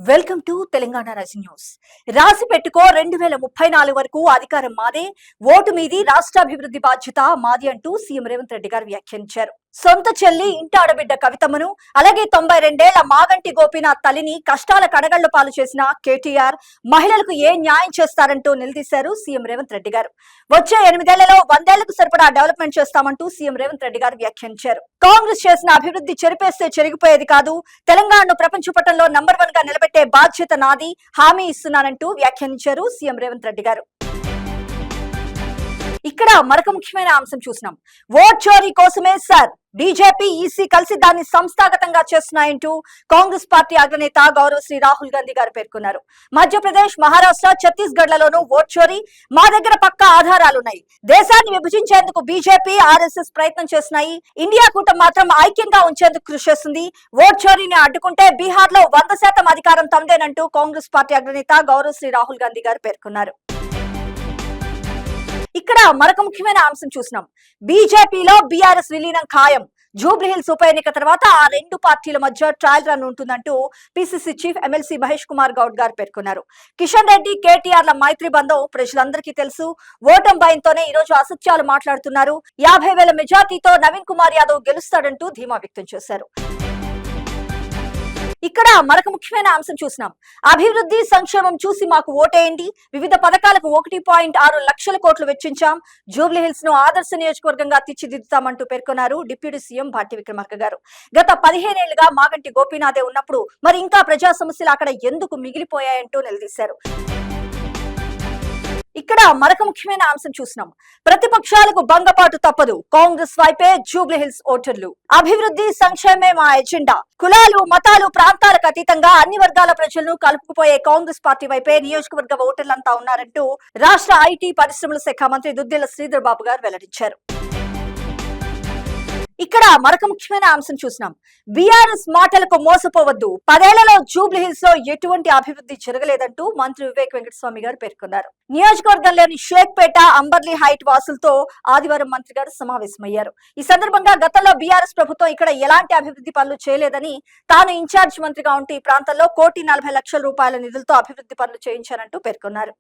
Welcome to Telangana Raj news. రాసి పెట్టుకో 2034 వరకు అధికారం మాదే, ఓటు మీది, రాష్ట్రాభివృద్ధి బాధ్యత మాది అంటూ సీఎం రేవంత్ రెడ్డి గారు వ్యాఖ్యానించారు. సొంత చెల్లి ఇంటి ఆడబిడ్డ కవితమ్మను, అలాగే 92 మాగంటి గోపీనాథ్ తల్లిని కష్టాల కడగళ్ల పాలు చేసిన కేటీఆర్ మహిళలకు ఏ న్యాయం చేస్తారంటూ నిలదీశారు సీఎం రేవంత్ రెడ్డి గారు. వచ్చే 8 ఏళ్లలో 100 ఏళ్లకు సరిపడా డెవలప్మెంట్ చేస్తామంటూ సీఎం రేవంత్ రెడ్డి గారు వ్యాఖ్యానించారు. కాంగ్రెస్ చేసిన అభివృద్ధి చెరిపేస్తే చెరిగిపోయేది కాదు, తెలంగాణను ప్రపంచ పటంలో నంబర్ 1 గా నిలబెట్టే బాధ్యత నాది, హామీ ఇస్తున్నానంటూ వ్యాఖ్యానించారు సీఎం రేవంత్ రెడ్డి గారు. ఇక్కడ మరొక ముఖ్యమైన అంశం చూసినాం. ఓట్ చోరీ కోసమే సార్ బీజేపీ, ఈసీ కలిసి దాన్ని సంస్థాగతంగా చేస్తున్నాయంటూ కాంగ్రెస్ పార్టీ అగ్రనేత గౌరవ శ్రీ రాహుల్ గాంధీ గారు పేర్కొన్నారు. మధ్యప్రదేశ్, మహారాష్ట్ర, ఛత్తీస్గఢ్ లలోనూ ఓట్ చోరీ, మా దగ్గర పక్కా ఆధారాలున్నాయి. దేశాన్ని విభజించేందుకు బీజేపీ, ఆర్ఎస్ఎస్ ప్రయత్నం చేస్తున్నాయి. ఇండియా కూటమి మాత్రం ఐక్యంగా ఉంచేందుకు కృషి చేస్తుంది. ఓట్ చోరీని అడ్డుకుంటే బీహార్ లో 100% అధికారం తమదేనంటూ కాంగ్రెస్ పార్టీ అగ్రనేత గౌరవ శ్రీ రాహుల్ గాంధీ గారు పేర్కొన్నారు. ఇక్కడ మరొక ముఖ్యమైన అంశం చూసినాం. బీజేపీలో బీఆర్ఎస్ విలీనం ఖాయం. జూబ్లీహిల్స్ ఉప ఎన్నిక తర్వాత ఆ రెండు పార్టీల మధ్య ట్రయల్ రన్ ఉంటుందంటూ PCC chief MLC Mahesh Kumar Goud గారు పేర్కొన్నారు. కిషన్ రెడ్డి, కేటీఆర్ల మైత్రి బంధం ప్రజలందరికీ తెలుసు. ఓటమి భయంతోనే ఈ రోజు అసత్యాలు మాట్లాడుతున్నారు. 50,000 మెజార్టీతో నవీన్ కుమార్ యాదవ్ గెలుస్తాడంటూ ధీమా వ్యక్తం చేశారు. ఇక్కడ మరొక ముఖ్యమైన అంశం చూసినాం. అభివృద్ధి, సంక్షేమం చూసి మాకు ఓటేయండి. వివిధ పథకాలకు 1.6 లక్షల కోట్లు వెచ్చించాం. జూబ్లీహిల్స్ ను ఆదర్శ నియోజకవర్గంగా తీర్చిదిద్దుతామంటూ పేర్కొన్నారు డిప్యూటీ సీఎం భట్టి విక్రమార్క గారు. గత 15 ఏళ్లుగా మాగంటి గోపీనాథే ఉన్నప్పుడు మరి ఇంకా ప్రజా సమస్యలు అక్కడ ఎందుకు మిగిలిపోయాయంటూ నిలదీశారు. ఇక్కడ మరొక ముఖ్యమైన అంశం చూసినాం. ప్రతిపక్షాలకు భంగపాటు తప్పదు, కాంగ్రెస్ వైపే జూబ్లీహిల్స్ ఓటర్లు. అభివృద్ధి, సంక్షేమే మా ఎజెండా. కులాలు, మతాలు, ప్రాంతాలకు అతీతంగా అన్ని వర్గాల ప్రజలను కలుపుకుపోయే కాంగ్రెస్ పార్టీ వైపే నియోజకవర్గ ఓటర్లంతా ఉన్నారంటూ రాష్ట్ర ఐటీ పరిశ్రమల శాఖ మంత్రి దుద్దిళ్ల శ్రీధర్ బాబు గారు వెల్లడించారు. ఇక్కడ మరొక ముఖ్యమైన అంశం చూసినాం. బీఆర్ఎస్ మాటలకు మోసపోవద్దు, 10 ఏళ్లలో జూబ్లీహిల్స్ లో ఎటువంటి అభివృద్ధి జరగలేదంటూ మంత్రి వివేక్ వెంకటస్వామి గారు పేర్కొన్నారు. నియోజకవర్గంలోని షేక్పేట, అంబర్లీ హైట్ వాసులతో ఆదివారం మంత్రి గారు సమావేశమయ్యారు. ఈ సందర్భంగా గతంలో బీఆర్ఎస్ ప్రభుత్వం ఇక్కడ ఎలాంటి అభివృద్ధి పనులు చేయలేదని, తాను ఇన్ఛార్జ్ మంత్రిగా ఉంటే ఈ ప్రాంతంలో 1,40,00,000 రూపాయల నిధులతో అభివృద్ధి పనులు చేయించారంటూ పేర్కొన్నారు.